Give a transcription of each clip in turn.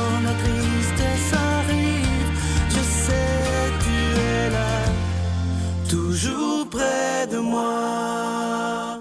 quand la tristesse arrive, je sais tu es là, toujours près de moi.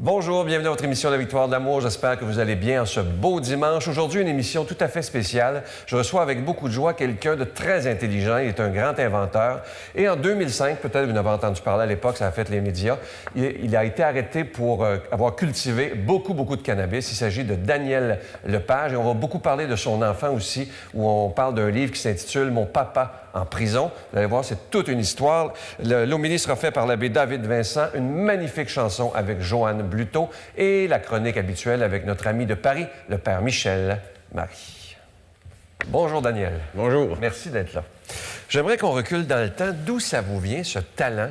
Bonjour, bienvenue à votre émission La Victoire de l'amour. J'espère que vous allez bien en ce beau dimanche. Aujourd'hui, une émission tout à fait spéciale. Je reçois avec beaucoup de joie quelqu'un de très intelligent. Il est un grand inventeur. Et en 2005, peut-être vous en avez entendu parler à l'époque, ça a fait les médias, il a été arrêté pour avoir cultivé beaucoup de cannabis. Il s'agit de Daniel Lepage. Et on va beaucoup parler de son enfant aussi, où on parle d'un livre qui s'intitule « Mon papa en prison ». Vous allez voir, c'est toute une histoire. L'homélie sera fait par l'abbé David Vincent, une magnifique chanson avec Joanne Bluteau et la chronique habituelle avec notre ami de Paris, le père Michel Marie. Bonjour Daniel. Bonjour. Merci d'être là. J'aimerais qu'on recule dans le temps. D'où ça vous vient, ce talent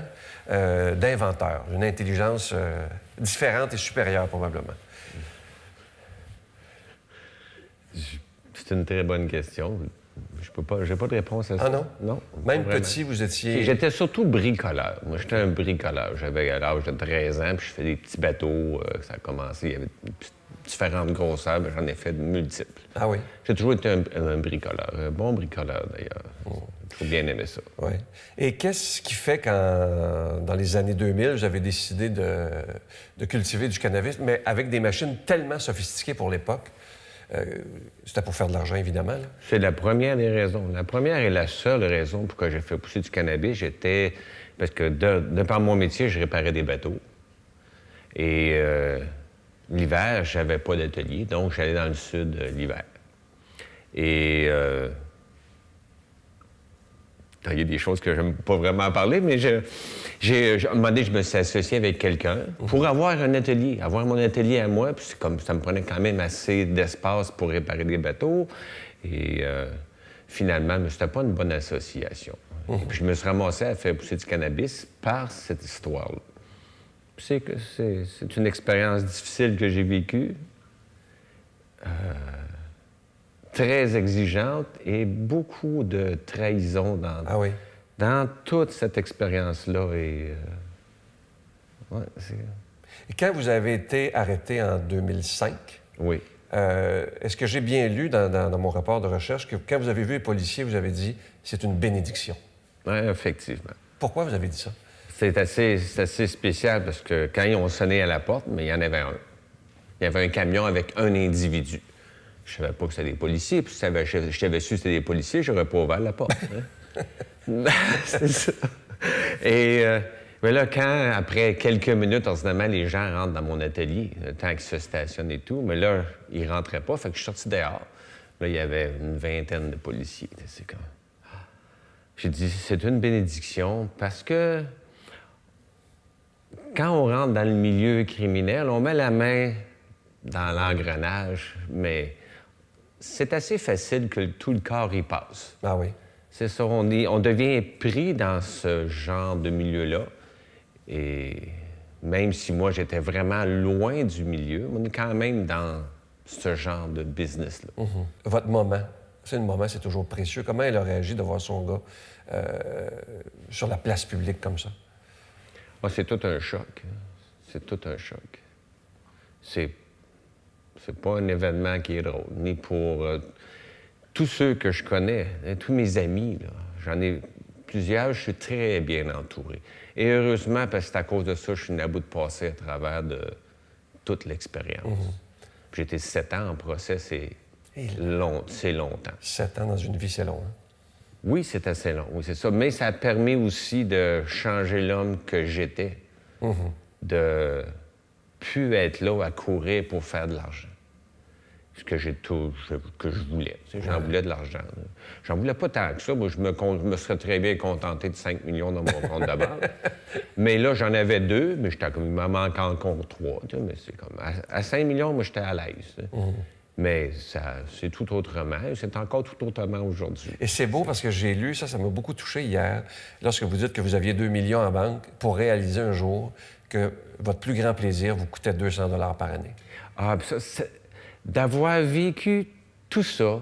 d'inventeur, une intelligence différente et supérieure probablement? C'est une très bonne question. J'ai pas de réponse à ça. Ah non? Non. Même petit, vous étiez... J'étais surtout bricoleur. Moi, j'étais un bricoleur. J'avais à l'âge de 13 ans, puis je faisais des petits bateaux. Ça a commencé, il y avait différentes grosseurs, mais j'en ai fait de multiples. Ah oui? J'ai toujours été un bricoleur. Un bon bricoleur, d'ailleurs. J'ai toujours bien aimé ça. Oui. Et qu'est-ce qui fait quand, dans les années 2000, j'avais décidé de cultiver du cannabis, mais avec des machines tellement sophistiquées pour l'époque? C'était pour faire de l'argent, évidemment. Là. C'est la première des raisons. La première et la seule raison pour que j'ai fait pousser du cannabis, parce que de par mon métier, je réparais des bateaux. Et l'hiver, j'avais pas d'atelier, donc j'allais dans le sud l'hiver. Et il y a des choses que j'aime pas vraiment parler, mais à un moment donné, je me suis associé avec quelqu'un pour avoir un atelier, avoir mon atelier à moi. Puis comme ça me prenait quand même assez d'espace pour réparer des bateaux. Et finalement, c'était pas une bonne association. Et puis je me suis ramassé à faire pousser du cannabis par cette histoire-là. C'est une expérience difficile que j'ai vécue. Très exigeante et beaucoup de trahison dans toute cette expérience-là. Et quand vous avez été arrêté en 2005, oui. Est-ce que j'ai bien lu dans mon rapport de recherche que quand vous avez vu les policiers, vous avez dit « c'est une bénédiction ». Oui, effectivement. Pourquoi vous avez dit ça? C'est assez spécial parce que quand ils ont sonné à la porte, mais il y en avait un. Il y avait un camion avec un individu. Je savais pas que c'était des policiers. Puis si je t'avais su que c'était des policiers, j'aurais pas ouvert la porte. Hein? C'est ça. Et mais là, après quelques minutes, ordinairement, les gens rentrent dans mon atelier, le temps qu'ils se stationnent et tout, mais là, ils rentraient pas, fait que je suis sorti dehors. Là, il y avait une vingtaine de policiers. C'est comme... J'ai dit, c'est une bénédiction parce que quand on rentre dans le milieu criminel, on met la main dans l'engrenage, mais c'est assez facile que tout le corps y passe. Ah oui. C'est ça, on devient pris dans ce genre de milieu-là. Et même si moi, j'étais vraiment loin du milieu, on est quand même dans ce genre de business-là. Votre moment, c'est toujours précieux. Comment elle a réagi de voir son gars sur la place publique comme ça? Ah, c'est tout un choc. C'est tout un choc. C'est pas un événement qui est drôle, ni pour tous ceux que je connais, tous mes amis. J'en ai plusieurs, je suis très bien entouré. Et heureusement, parce que c'est à cause de ça, je suis à bout de passer à travers de toute l'expérience. J'ai été 7 ans en procès, c'est longtemps. 7 ans dans une vie, c'est long, hein? Oui, c'est assez long, oui, c'est ça. Mais ça a permis aussi de changer l'homme que j'étais, de plus être là à courir pour faire de l'argent. Ce que je voulais. J'en voulais de l'argent. J'en voulais pas tant que ça. Moi, je me serais très bien contenté de 5 millions dans mon compte de banque. Mais là, j'en avais 2, mais j'étais comme, il m'en manque encore 3. Mais c'est comme, à 5 millions, moi, j'étais à l'aise. Mais c'est tout autrement. C'est encore tout autrement aujourd'hui. Et c'est beau parce que j'ai lu, ça m'a beaucoup touché hier, lorsque vous dites que vous aviez 2 millions en banque pour réaliser un jour que votre plus grand plaisir vous coûtait 200 $ par année. Ah, ça, d'avoir vécu tout ça,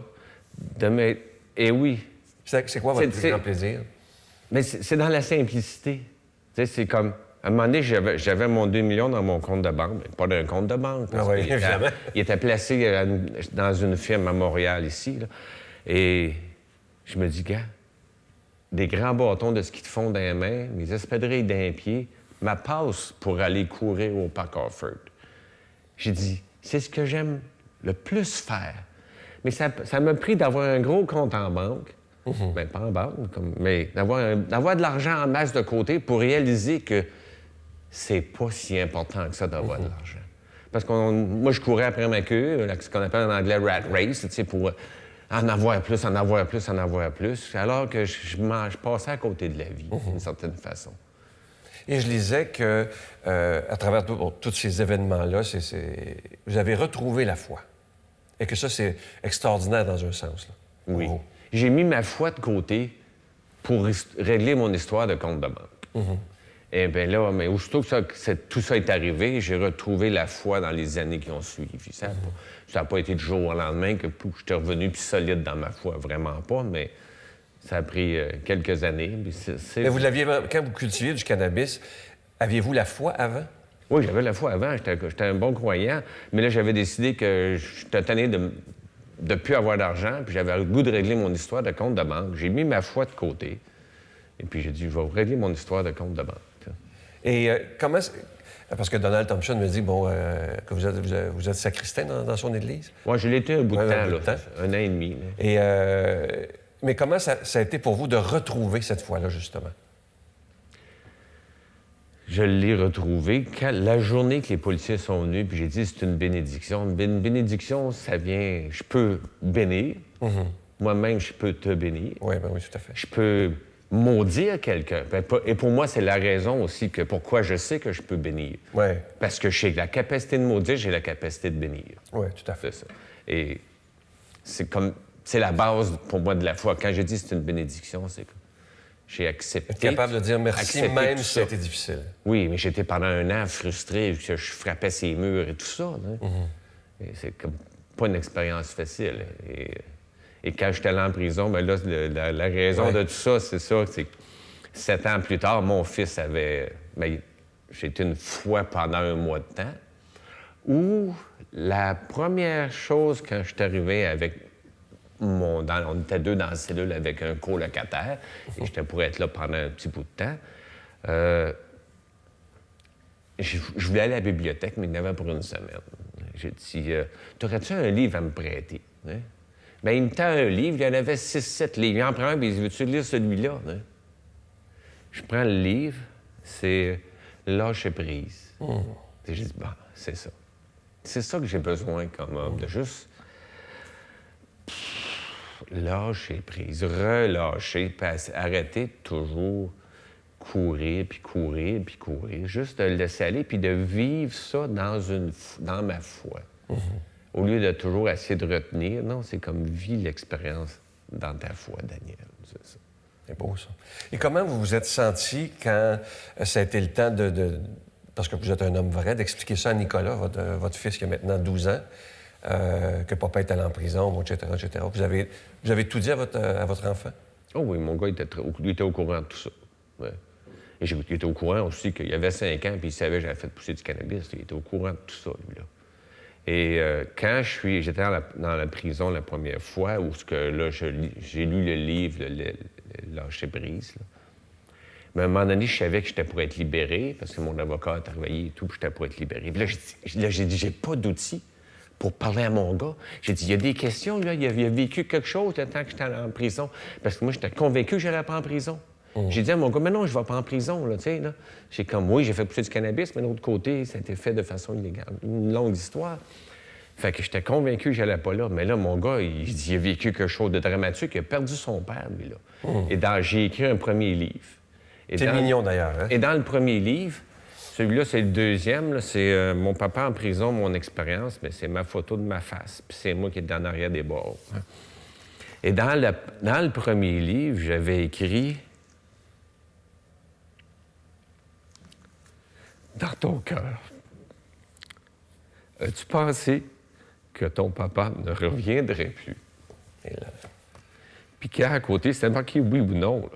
et oui. C'est quoi votre plus grand plaisir? Mais c'est dans la simplicité. Tu sais, c'est comme, À un moment donné, j'avais mon 2 millions dans mon compte de banque. Mais pas d'un compte de banque. Ah oui, évidemment. Il était placé dans une firme à Montréal, ici. Là. Et je me dis, gars, des grands bâtons de ski de fond dans les mains, mes espadrilles dans les pieds, ma passe pour aller courir au Parc Offord. J'ai dit, c'est ce que j'aime le plus faire. Mais ça m'a pris d'avoir un gros compte en banque. Bien, pas en banque, mais d'avoir de l'argent en masse de côté pour réaliser que c'est pas si important que ça d'avoir de l'argent. Parce que moi, je courais après ma queue, ce qu'on appelle en anglais rat race, tu sais, pour en avoir plus, en avoir plus, en avoir plus, alors que je passais à côté de la vie, d'une certaine façon. Et je lisais que, à travers tous ces événements-là, vous avez retrouvé la foi. Et que ça, c'est extraordinaire dans un sens. Là, oui. vous. J'ai mis ma foi de côté pour régler mon histoire de compte de banque. Et bien là, mais aussitôt que tout ça est arrivé, j'ai retrouvé la foi dans les années qui ont suivi. Ça n'a pas été du jour au lendemain que j'étais revenu plus solide dans ma foi, vraiment pas, mais ça a pris quelques années. Mais vous l'aviez, quand vous cultiviez du cannabis, aviez-vous la foi avant? Oui, j'avais la foi avant. J'étais un bon croyant. Mais là, j'avais décidé que j'étais tanné de ne plus avoir d'argent, puis j'avais le goût de régler mon histoire de compte de banque. J'ai mis ma foi de côté. Et puis j'ai dit, je vais régler mon histoire de compte de banque. Et comment... Parce que Donald Thompson me dit, que vous êtes sacristain dans son église? Oui, je l'ai été un bout de temps, là. Un an et demi. Là. Et, mais comment ça a été pour vous de retrouver cette foi-là, justement? Je l'ai retrouvé la journée que les policiers sont venus, puis j'ai dit, c'est une bénédiction. Une bénédiction, ça vient... Je peux bénir. Moi-même, je peux te bénir. Oui, bien oui, tout à fait. Je peux maudire quelqu'un. Et pour moi, c'est la raison aussi que pourquoi je sais que je peux bénir. Oui. Parce que j'ai la capacité de maudire, j'ai la capacité de bénir. Oui, tout à fait. C'est ça. Et c'est la base pour moi de la foi. Quand je dis c'est une bénédiction, c'est que j'ai accepté. Être capable de dire merci même si ça a été difficile. Oui, mais j'étais pendant un an frustré, que je frappais ces murs et tout ça. Et c'est comme pas une expérience facile. Et quand j'étais allé en prison, bien là, la raison de tout ça, c'est que 7 ans plus tard, mon fils avait... Bien, j'ai été une fois pendant un mois de temps, où la première chose quand je suis arrivé avec on était 2 dans la cellule avec un colocataire, et j'étais pour être là pendant un petit bout de temps, je voulais aller à la bibliothèque, mais il y en avait pour une semaine. J'ai dit, t'aurais-tu un livre à me prêter? Hein? Bien, il me tend un livre, il y en avait 6-7 livres. Il en prend un, puis il dit, veux-tu lire celui-là? Hein? Je prends le livre, c'est Lâcher prise. J'ai dit, bon, c'est ça. C'est ça que j'ai besoin comme homme, de juste lâcher prise, relâcher, puis arrêter de toujours courir, puis courir, puis courir. Juste de le laisser aller, puis de vivre ça dans ma foi. Au lieu de toujours essayer de retenir, non, c'est comme vis l'expérience dans ta foi, Daniel. C'est ça. C'est beau, ça. Et comment vous vous êtes senti quand ça a été le temps parce que vous êtes un homme vrai, d'expliquer ça à Nicolas, votre fils qui a maintenant 12 ans, que papa est allé en prison, etc., etc. Vous avez tout dit à votre enfant? Oh oui, mon gars, il était au courant de tout ça. Ouais. Et il était au courant aussi qu'il avait 5 ans, puis il savait que j'avais fait pousser du cannabis. Il était au courant de tout ça, lui-là. Et quand j'étais dans la prison la première fois, où j'ai lu le livre, le Lâcher prise, là. Mais à un moment donné, je savais que j'étais pour être libéré, parce que mon avocat a travaillé et tout, puis j'étais pour être libéré. Puis là, j'ai dit, j'ai pas d'outils pour parler à mon gars. J'ai dit, il y a des questions, là, il a vécu quelque chose le temps que j'étais en prison. Parce que moi, j'étais convaincu que j'allais pas en prison. J'ai dit à mon gars, mais non, je vais pas en prison, là, tu sais, là. J'ai comme, oui, j'ai fait pousser du cannabis, mais de l'autre côté, ça a été fait de façon illégale. Une longue histoire. Fait que j'étais convaincu que j'allais pas là. Mais là, mon gars, il a vécu quelque chose de dramatique. Il a perdu son père, lui, là. Et j'ai écrit un premier livre. C'est mignon, d'ailleurs, hein? Et dans le premier livre, celui-là, c'est le deuxième, là, c'est mon papa en prison, mon expérience, mais c'est ma photo de ma face, puis c'est moi qui est en arrière des bords. Et dans le premier livre, j'avais écrit « Dans ton cœur, as-tu pensé que ton papa ne reviendrait plus? » Et là, puis qui à côté, c'était marqué « oui » ou « non ».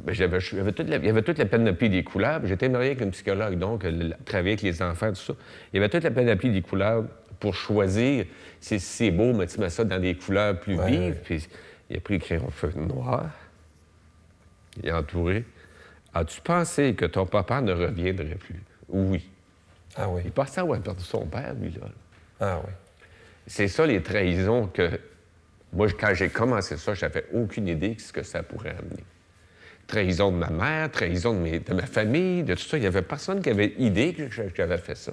J'avais il y avait toute la panoplie des couleurs. J'étais marié avec une psychologue, donc, travailler avec les enfants, tout ça. Il y avait toute la panoplie des couleurs pour choisir si c'est beau, mais tu mets ça dans des couleurs plus vives. Puis il a pris le crayon feu noir. Il a entouré. As-tu pensé que ton papa ne reviendrait plus? Oui. Ah oui. Il pensait avoir perdu son père, lui, là. Ah oui. C'est ça, les trahisons que... Moi, quand j'ai commencé ça, j'avais aucune idée de ce que ça pourrait amener. Trahison de ma mère, trahison de ma famille, de tout ça. Il n'y avait personne qui avait idée que j'avais fait ça.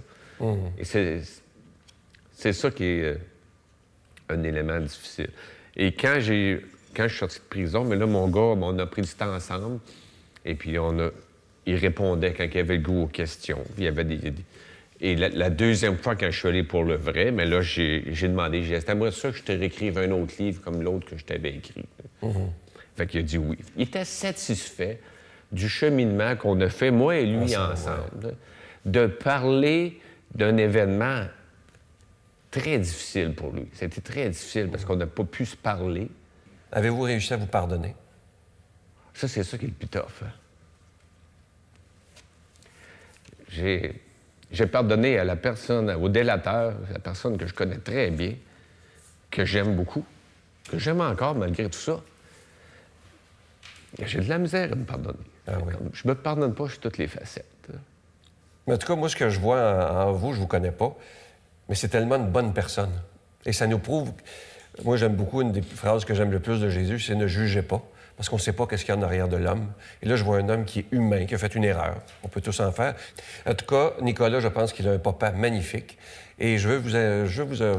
Et c'est ça qui est un élément difficile. Et quand je suis sorti de prison, mais là, mon gars, on a pris du temps ensemble. Et puis, il répondait quand il y avait le goût aux questions. Il y avait Et la deuxième fois, quand je suis allé pour le vrai, mais là, j'ai demandé, j'ai dit, t'aimerais ça que je te réécrive un autre livre comme l'autre que je t'avais écrit? Fait qu'il a dit oui. Il était satisfait du cheminement qu'on a fait, moi et lui, ensemble, de parler d'un événement très difficile pour lui. C'était très difficile parce qu'on n'a pas pu se parler. Avez-vous réussi à vous pardonner? Ça, c'est ça qui est le plus tough. J'ai pardonné à la personne, au délateur, la personne que je connais très bien, que j'aime beaucoup, que j'aime encore malgré tout ça. J'ai de la misère à me pardonner. Ah oui. Je me pardonne pas sur toutes les facettes. Mais en tout cas, moi, ce que je vois en vous, je vous connais pas, mais c'est tellement une bonne personne. Et ça nous prouve... Moi, j'aime beaucoup, une des phrases que j'aime le plus de Jésus, c'est « Ne jugez pas ». Parce qu'on ne sait pas qu'est-ce qu'il y a en arrière de l'homme. Et là, je vois un homme qui est humain, qui a fait une erreur. On peut tous en faire. En tout cas, Nicolas, je pense qu'il a un papa magnifique. Et je veux vous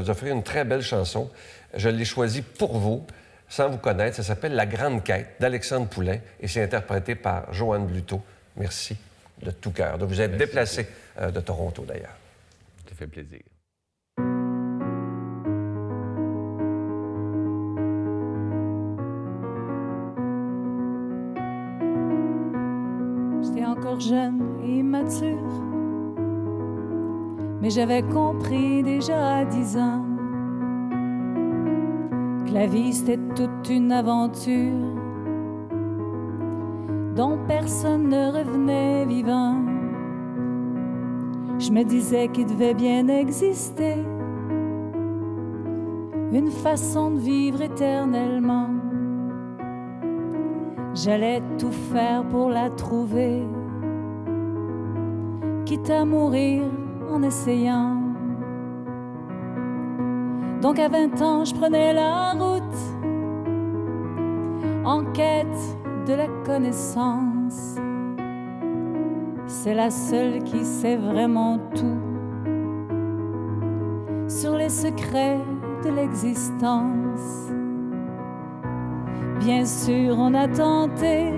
offrir une très belle chanson. Je l'ai choisie pour vous, sans vous connaître. Ça s'appelle « La Grande Quête » d'Alexandre Poulain. Et c'est interprété par Joanne Bluteau. Merci de tout cœur de vous être déplacé de Toronto, d'ailleurs. Ça fait plaisir. J'étais encore jeune et immature, mais j'avais compris déjà à 10 ans que la vie c'était toute une aventure dont personne ne revenait vivant. Je me disais qu'il devait bien exister une façon de vivre éternellement. J'allais tout faire pour la trouver, quitte à mourir en essayant. Donc à 20 ans, je prenais la route en quête de la connaissance. C'est la seule qui sait vraiment tout sur les secrets de l'existence. Bien sûr, on a tenté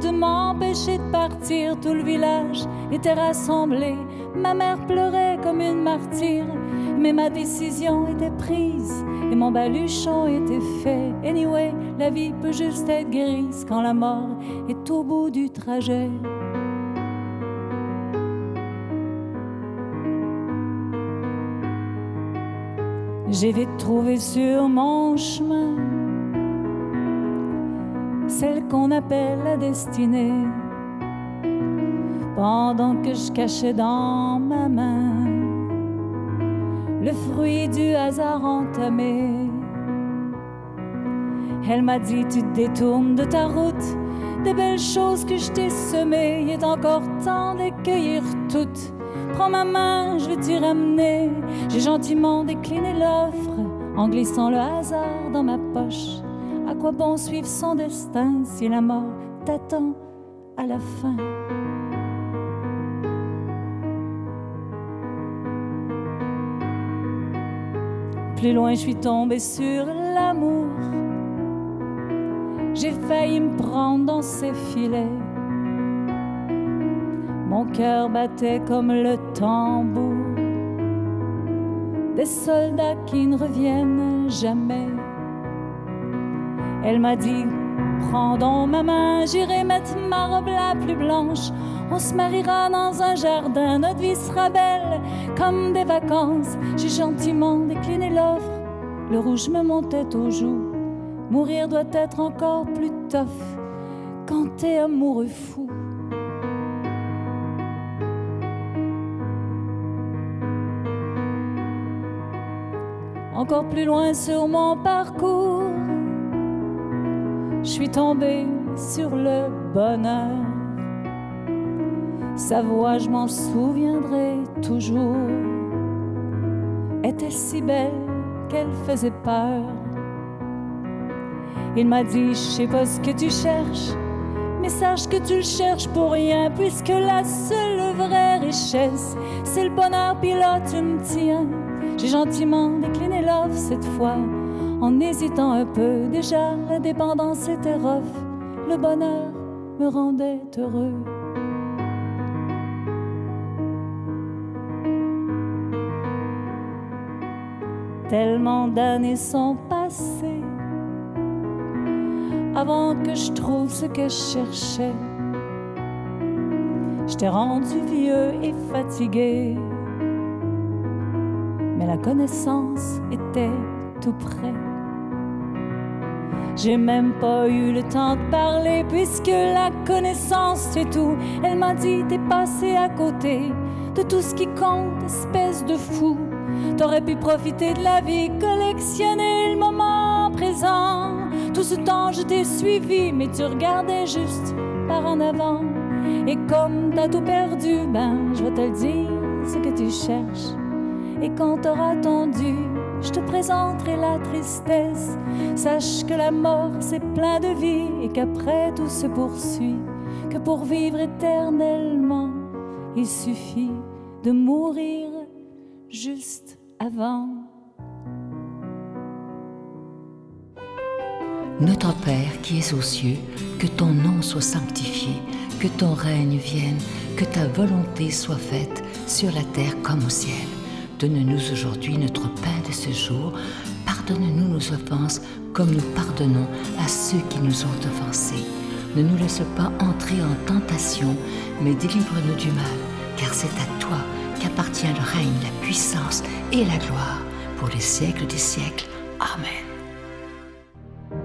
de m'empêcher de partir. Tout le village était rassemblé. Ma mère pleurait comme une martyre. Mais ma décision était prise et mon baluchon était fait. Anyway, la vie peut juste être grise quand la mort est au bout du trajet. J'ai vite trouvé sur mon chemin celle qu'on appelle la destinée. Pendant que je cachais dans ma main le fruit du hasard entamé, elle m'a dit: tu te détournes de ta route, des belles choses que je t'ai semées, il est encore temps de les cueillir toutes. Prends ma main, je vais t'y ramener. J'ai gentiment décliné l'offre en glissant le hasard dans ma poche. À quoi bon suivre son destin si la mort t'attend à la fin? Plus loin, je suis tombée sur l'amour. J'ai failli me prendre dans ses filets. Mon cœur battait comme le tambour des soldats qui ne reviennent jamais. Elle m'a dit: prends donc ma main, j'irai mettre ma robe la plus blanche. On se mariera dans un jardin, notre vie sera belle comme des vacances. J'ai gentiment décliné l'offre, le rouge me montait aux joues. Mourir doit être encore plus tough quand t'es amoureux fou. Encore plus loin sur mon parcours, je suis tombée sur le bonheur. Sa voix, je m'en souviendrai toujours, était si belle qu'elle faisait peur. Il m'a dit, je sais pas ce que tu cherches, mais sache que tu le cherches pour rien, puisque la seule vraie richesse, c'est le bonheur, puis là tu me tiens. J'ai gentiment décliné l'offre cette fois, en hésitant un peu. Déjà, l'indépendance était rough, le bonheur me rendait heureux. Tellement d'années sont passées avant que je trouve ce que je cherchais. J'étais rendu vieux et fatigué, mais la connaissance était tout près. J'ai même pas eu le temps de parler, puisque la connaissance c'est tout. Elle m'a dit, t'es passé à côté de tout ce qui compte, espèce de fou. T'aurais pu profiter de la vie, collectionner le moment présent. Tout ce temps je t'ai suivi, mais tu regardais juste par en avant. Et comme t'as tout perdu, ben je vais te le dire, ce que tu cherches. Et quand t'auras attendu, je te présenterai la tristesse. Sache que la mort c'est plein de vie, et qu'après tout se poursuit, que pour vivre éternellement, il suffit de mourir juste avant. Notre Père qui es aux cieux, que ton nom soit sanctifié, que ton règne vienne, que ta volonté soit faite sur la terre comme au ciel. Donne-nous aujourd'hui notre pain de ce jour. Pardonne-nous nos offenses comme nous pardonnons à ceux qui nous ont offensés. Ne nous laisse pas entrer en tentation, mais délivre-nous du mal, car c'est à toi qu'appartient le règne, la puissance et la gloire pour les siècles des siècles. Amen.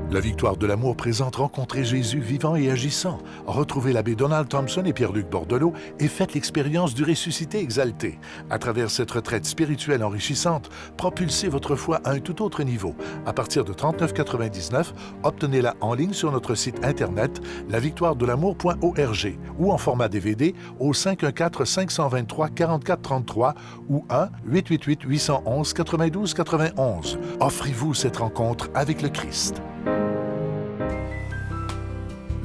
La Victoire de l'amour présente Rencontrer Jésus vivant et agissant. Retrouvez l'abbé Donald Thompson et Pierre-Luc Bordelot et faites l'expérience du ressuscité exalté. À travers cette retraite spirituelle enrichissante, propulsez votre foi à un tout autre niveau. À partir de 39,99, obtenez-la en ligne sur notre site internet lavictoiredelamour.org ou en format DVD au 514-523-4433 ou 1-888-811-92-91. Offrez-vous cette rencontre avec le Christ.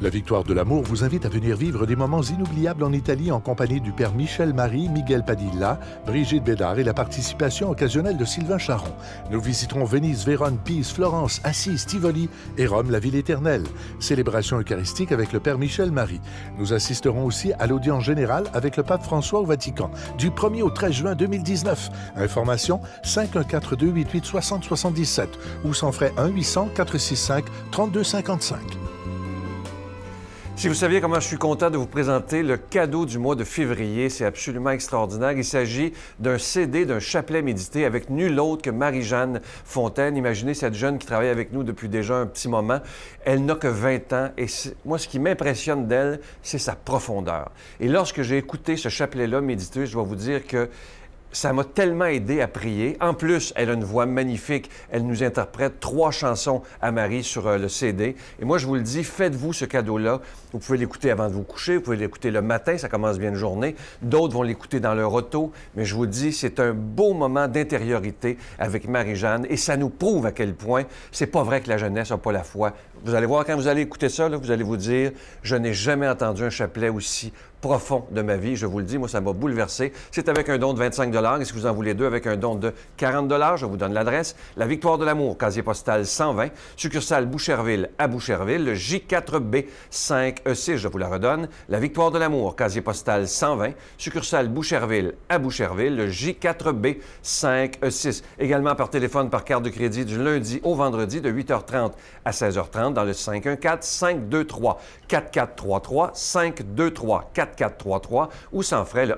La Victoire de l'amour vous invite à venir vivre des moments inoubliables en Italie en compagnie du père Michel Marie, Miguel Padilla, Brigitte Bédard et la participation occasionnelle de Sylvain Charon. Nous visiterons Venise, Vérone, Pise, Florence, Assise, Tivoli et Rome, la ville éternelle. Célébration eucharistique avec le père Michel Marie. Nous assisterons aussi à l'audience générale avec le pape François au Vatican du 1er au 13 juin 2019. Information 514-288-6077 ou sans frais 1-800-465-3255. Si vous saviez comment je suis content de vous présenter le cadeau du mois de février, c'est absolument extraordinaire. Il s'agit d'un CD, d'un chapelet médité avec nul autre que Marie-Jeanne Fontaine. Imaginez cette jeune qui travaille avec nous depuis déjà un petit moment. Elle n'a que 20 ans et moi, ce qui m'impressionne d'elle, c'est sa profondeur. Et lorsque j'ai écouté ce chapelet-là médité, je dois vous dire que ça m'a tellement aidé à prier. En plus, elle a une voix magnifique. Elle nous interprète 3 chansons à Marie sur le CD. Et moi, je vous le dis, faites-vous ce cadeau-là. Vous pouvez l'écouter avant de vous coucher, vous pouvez l'écouter le matin, ça commence bien une journée. D'autres vont l'écouter dans leur auto. Mais je vous dis, c'est un beau moment d'intériorité avec Marie-Jeanne. Et ça nous prouve à quel point c'est pas vrai que la jeunesse n'a pas la foi. Vous allez voir, quand vous allez écouter ça, là, vous allez vous dire, je n'ai jamais entendu un chapelet aussi profond de ma vie. Je vous le dis, moi, ça m'a bouleversé. C'est avec un don de 25 $. Et si vous en voulez 2, avec un don de 40 $, je vous donne l'adresse. La Victoire de l'amour, casier postal 120, succursale Boucherville à Boucherville, le J4B 5E6, je vous la redonne. La Victoire de l'amour, casier postal 120, succursale Boucherville à Boucherville, le J4B 5E6. Également par téléphone, par carte de crédit du lundi au vendredi de 8h30 à 16h30 dans le 514-523-4433, 523-4433. 4433 ou sans frais le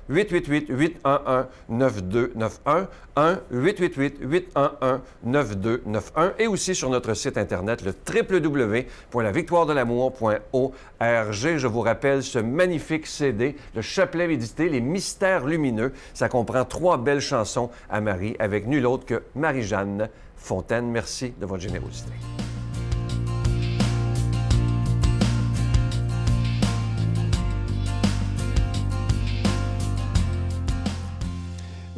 1-888-811-9291, 1-888-811-9291 et aussi sur notre site Internet, le www.lavictoiredelamour.org. Je vous rappelle ce magnifique CD, le chapelet médité, Les Mystères lumineux. Ça comprend 3 belles chansons à Marie avec nul autre que Marie-Jeanne Fontaine. Merci de votre générosité.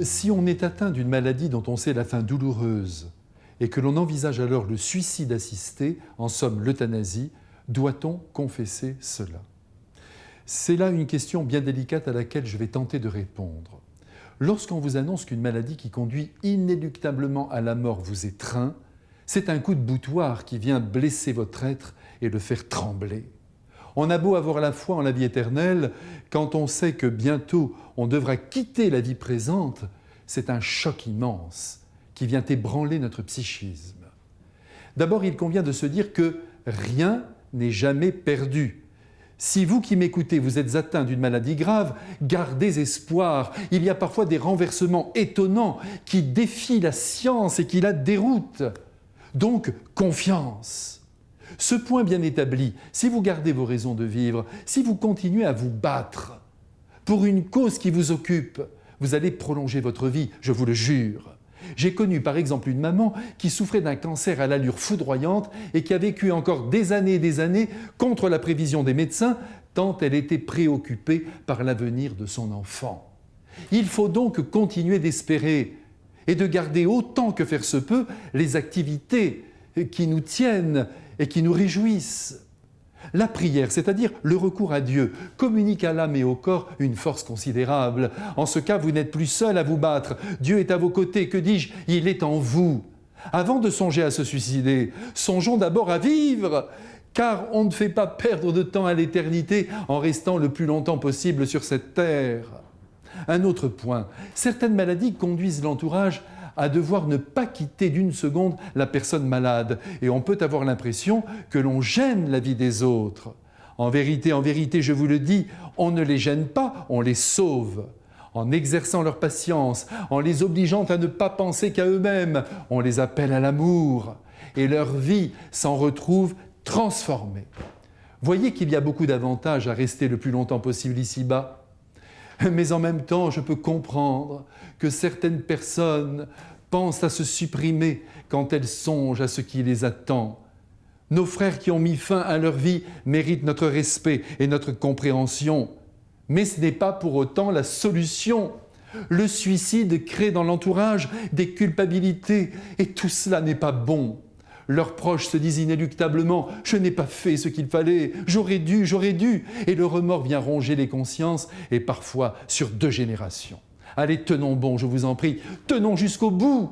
Si on est atteint d'une maladie dont on sait la fin douloureuse et que l'on envisage alors le suicide assisté, en somme l'euthanasie, doit-on confesser cela? C'est là une question bien délicate à laquelle je vais tenter de répondre. Lorsqu'on vous annonce qu'une maladie qui conduit inéluctablement à la mort vous étreint, c'est un coup de boutoir qui vient blesser votre être et le faire trembler. On a beau avoir la foi en la vie éternelle, quand on sait que bientôt on devra quitter la vie présente, c'est un choc immense qui vient ébranler notre psychisme. D'abord, il convient de se dire que rien n'est jamais perdu. Si vous qui m'écoutez, vous êtes atteint d'une maladie grave, gardez espoir. Il y a parfois des renversements étonnants qui défient la science et qui la déroutent. Donc, confiance. Ce point bien établi, si vous gardez vos raisons de vivre, si vous continuez à vous battre pour une cause qui vous occupe, vous allez prolonger votre vie, je vous le jure. J'ai connu par exemple une maman qui souffrait d'un cancer à l'allure foudroyante et qui a vécu encore des années contre la prévision des médecins, tant elle était préoccupée par l'avenir de son enfant. Il faut donc continuer d'espérer et de garder autant que faire se peut les activités qui nous tiennent et qui nous réjouissent. La prière, c'est-à-dire le recours à Dieu, communique à l'âme et au corps une force considérable. En ce cas, vous n'êtes plus seul à vous battre. Dieu est à vos côtés, que dis-je, il est en vous. Avant de songer à se suicider, songeons d'abord à vivre, car on ne fait pas perdre de temps à l'éternité en restant le plus longtemps possible sur cette terre. Un autre point, certaines maladies conduisent l'entourage à devoir ne pas quitter d'une seconde la personne malade. Et on peut avoir l'impression que l'on gêne la vie des autres. En vérité, je vous le dis, on ne les gêne pas, on les sauve. En exerçant leur patience, en les obligeant à ne pas penser qu'à eux-mêmes, on les appelle à l'amour. Et leur vie s'en retrouve transformée. Voyez qu'il y a beaucoup d'avantages à rester le plus longtemps possible ici-bas. Mais en même temps, je peux comprendre que certaines personnes pensent à se supprimer quand elles songent à ce qui les attend. Nos frères qui ont mis fin à leur vie méritent notre respect et notre compréhension. Mais ce n'est pas pour autant la solution. Le suicide crée dans l'entourage des culpabilités et tout cela n'est pas bon. Leurs proches se disent inéluctablement « Je n'ai pas fait ce qu'il fallait, j'aurais dû », et le remords vient ronger les consciences et parfois sur 2 générations. Allez, tenons bon, je vous en prie, tenons jusqu'au bout.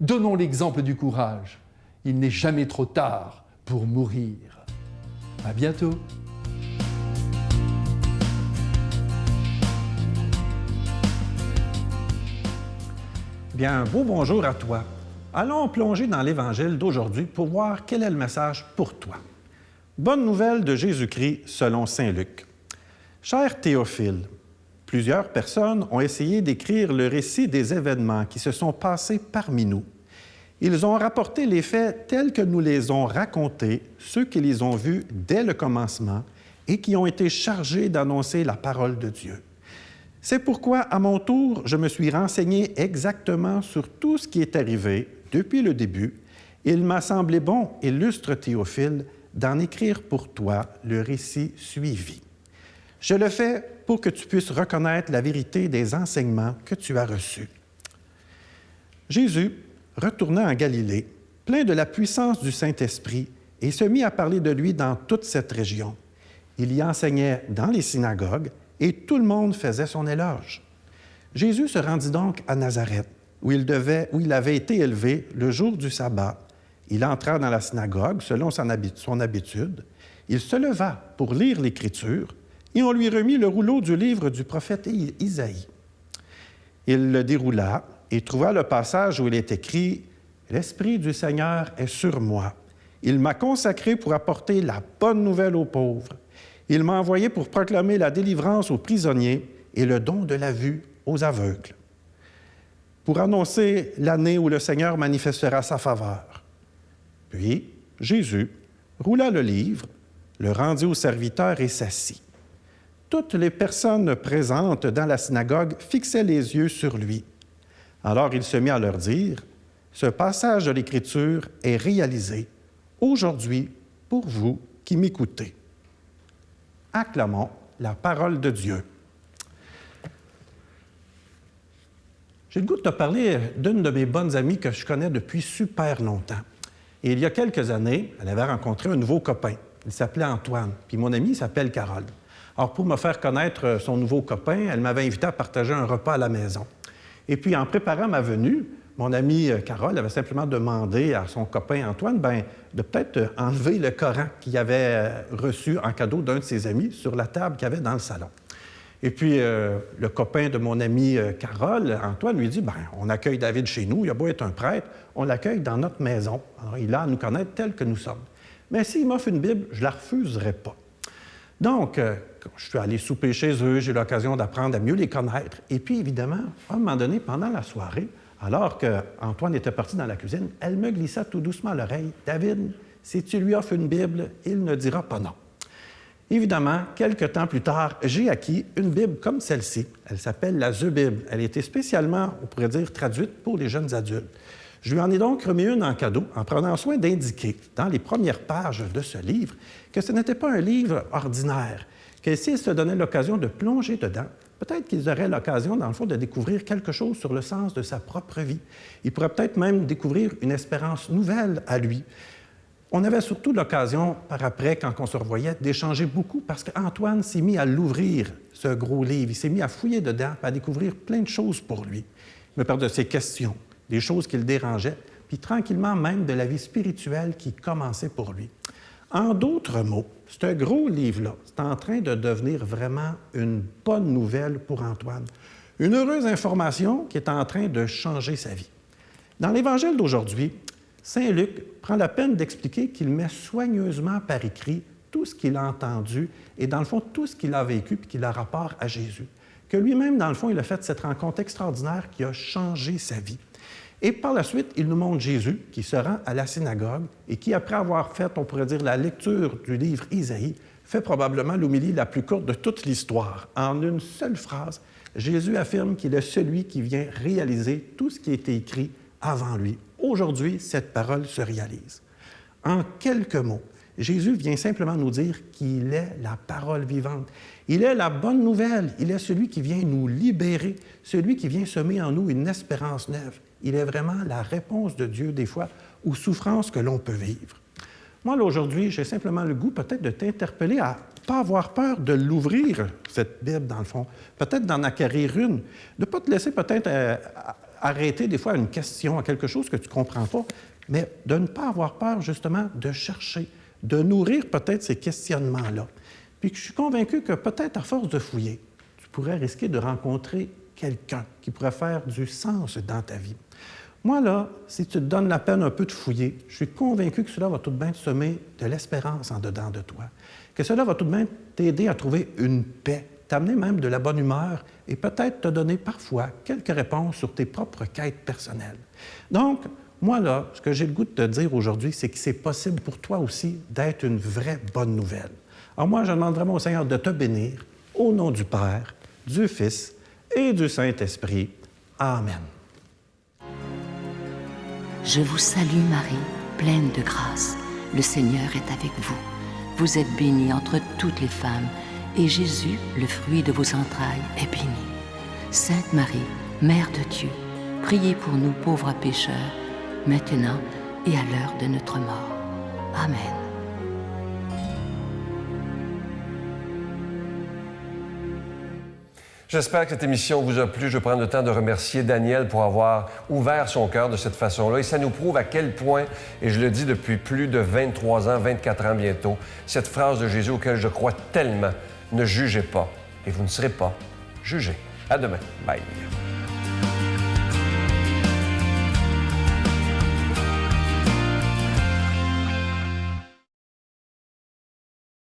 Donnons l'exemple du courage. Il n'est jamais trop tard pour mourir. À bientôt. Bien, un beau bonjour à toi. Allons plonger dans l'Évangile d'aujourd'hui pour voir quel est le message pour toi. Bonne nouvelle de Jésus-Christ selon saint Luc. Cher Théophile, plusieurs personnes ont essayé d'écrire le récit des événements qui se sont passés parmi nous. Ils ont rapporté les faits tels que nous les ont racontés, ceux qui les ont vus dès le commencement et qui ont été chargés d'annoncer la parole de Dieu. C'est pourquoi, à mon tour, je me suis renseigné exactement sur tout ce qui est arrivé depuis le début. Il m'a semblé bon, illustre Théophile, d'en écrire pour toi le récit suivi. Je le fais pour que tu puisses reconnaître la vérité des enseignements que tu as reçus. Jésus retourna en Galilée, plein de la puissance du Saint-Esprit, et se mit à parler de lui dans toute cette région. Il y enseignait dans les synagogues, et tout le monde faisait son éloge. Jésus se rendit donc à Nazareth, où il avait été élevé le jour du sabbat. Il entra dans la synagogue selon son habitude. Il se leva pour lire l'Écriture, et on lui remit le rouleau du livre du prophète Isaïe. Il le déroula et trouva le passage où il est écrit « L'Esprit du Seigneur est sur moi. Il m'a consacré pour apporter la bonne nouvelle aux pauvres. Il m'a envoyé pour proclamer la délivrance aux prisonniers et le don de la vue aux aveugles, pour annoncer l'année où le Seigneur manifestera sa faveur. » Puis Jésus roula le livre, le rendit au serviteur et s'assit. Toutes les personnes présentes dans la synagogue fixaient les yeux sur lui. Alors il se mit à leur dire, « Ce passage de l'Écriture est réalisé aujourd'hui pour vous qui m'écoutez. » Acclamons la parole de Dieu. J'ai le goût de te parler d'une de mes bonnes amies que je connais depuis super longtemps. Et il y a quelques années, elle avait rencontré un nouveau copain. Il s'appelait Antoine, puis mon amie s'appelle Carole. Alors, pour me faire connaître son nouveau copain, elle m'avait invité à partager un repas à la maison. Et puis, en préparant ma venue, mon amie Carole avait simplement demandé à son copain Antoine de peut-être enlever le Coran qu'il avait reçu en cadeau d'un de ses amis sur la table qu'il y avait dans le salon. Et puis, le copain de mon amie Carole, Antoine, lui dit, « On accueille David chez nous, il a beau être un prêtre, on l'accueille dans notre maison. Alors, il a à nous connaître tel que nous sommes. Mais s'il m'offre une Bible, je ne la refuserai pas. » Donc, je suis allé souper chez eux, j'ai eu l'occasion d'apprendre à mieux les connaître. Et puis, évidemment, à un moment donné, pendant la soirée, alors qu'Antoine était parti dans la cuisine, elle me glissa tout doucement à l'oreille, « David, si tu lui offres une Bible, il ne dira pas non. » Évidemment, quelques temps plus tard, j'ai acquis une Bible comme celle-ci. Elle s'appelle la The Bible. Elle a été spécialement, on pourrait dire, traduite pour les jeunes adultes. Je lui en ai donc remis une en cadeau en prenant soin d'indiquer dans les premières pages de ce livre que ce n'était pas un livre ordinaire, que s'ils se donnaient l'occasion de plonger dedans, peut-être qu'ils auraient l'occasion, dans le fond, de découvrir quelque chose sur le sens de sa propre vie. Ils pourraient peut-être même découvrir une espérance nouvelle à lui. On avait surtout l'occasion, par après, quand on se revoyait, d'échanger beaucoup parce qu'Antoine s'est mis à l'ouvrir, ce gros livre. Il s'est mis à fouiller dedans, à découvrir plein de choses pour lui. Il me parle de ses questions, des choses qui le dérangeaient, puis tranquillement même de la vie spirituelle qui commençait pour lui. En d'autres mots, ce gros livre-là, c'est en train de devenir vraiment une bonne nouvelle pour Antoine. Une heureuse information qui est en train de changer sa vie. Dans l'Évangile d'aujourd'hui, Saint Luc prend la peine d'expliquer qu'il met soigneusement par écrit tout ce qu'il a entendu et, dans le fond, tout ce qu'il a vécu puis qu'il a rapport à Jésus. Que lui-même, dans le fond, il a fait cette rencontre extraordinaire qui a changé sa vie. Et par la suite, il nous montre Jésus qui se rend à la synagogue et qui, après avoir fait, on pourrait dire, la lecture du livre Isaïe, fait probablement l'homélie la plus courte de toute l'histoire. En une seule phrase, Jésus affirme qu'il est celui qui vient réaliser tout ce qui a été écrit avant lui. Aujourd'hui, cette parole se réalise. En quelques mots, Jésus vient simplement nous dire qu'il est la parole vivante. Il est la bonne nouvelle. Il est celui qui vient nous libérer, celui qui vient semer en nous une espérance neuve. Il est vraiment la réponse de Dieu, des fois, aux souffrances que l'on peut vivre. Moi, là, aujourd'hui, j'ai simplement le goût peut-être de t'interpeller à ne pas avoir peur de l'ouvrir, cette Bible, dans le fond. Peut-être d'en acquérir une, de ne pas te laisser peut-être arrêter des fois à une question, à quelque chose que tu ne comprends pas, mais de ne pas avoir peur, justement, de chercher, de nourrir peut-être ces questionnements-là. Puis que je suis convaincu que peut-être à force de fouiller, tu pourrais risquer de rencontrer quelqu'un qui pourrait faire du sens dans ta vie. Moi, là, si tu te donnes la peine un peu de fouiller, je suis convaincu que cela va tout de même semer de l'espérance en dedans de toi, que cela va tout de même t'aider à trouver une paix, t'amener même de la bonne humeur et peut-être te donner parfois quelques réponses sur tes propres quêtes personnelles. Donc, moi, là, ce que j'ai le goût de te dire aujourd'hui, c'est que c'est possible pour toi aussi d'être une vraie bonne nouvelle. Alors moi, je demande vraiment au Seigneur de te bénir, au nom du Père, du Fils et du Saint-Esprit. Amen. Je vous salue Marie, pleine de grâce. Le Seigneur est avec vous. Vous êtes bénie entre toutes les femmes, et Jésus, le fruit de vos entrailles, est béni. Sainte Marie, Mère de Dieu, priez pour nous pauvres pécheurs, maintenant et à l'heure de notre mort. Amen. J'espère que cette émission vous a plu. Je prends le temps de remercier Daniel pour avoir ouvert son cœur de cette façon-là. Et ça nous prouve à quel point, et je le dis depuis plus de 23 ans, 24 ans bientôt, cette phrase de Jésus auquel je crois tellement, « Ne jugez pas, et vous ne serez pas jugés ». À demain. Bye.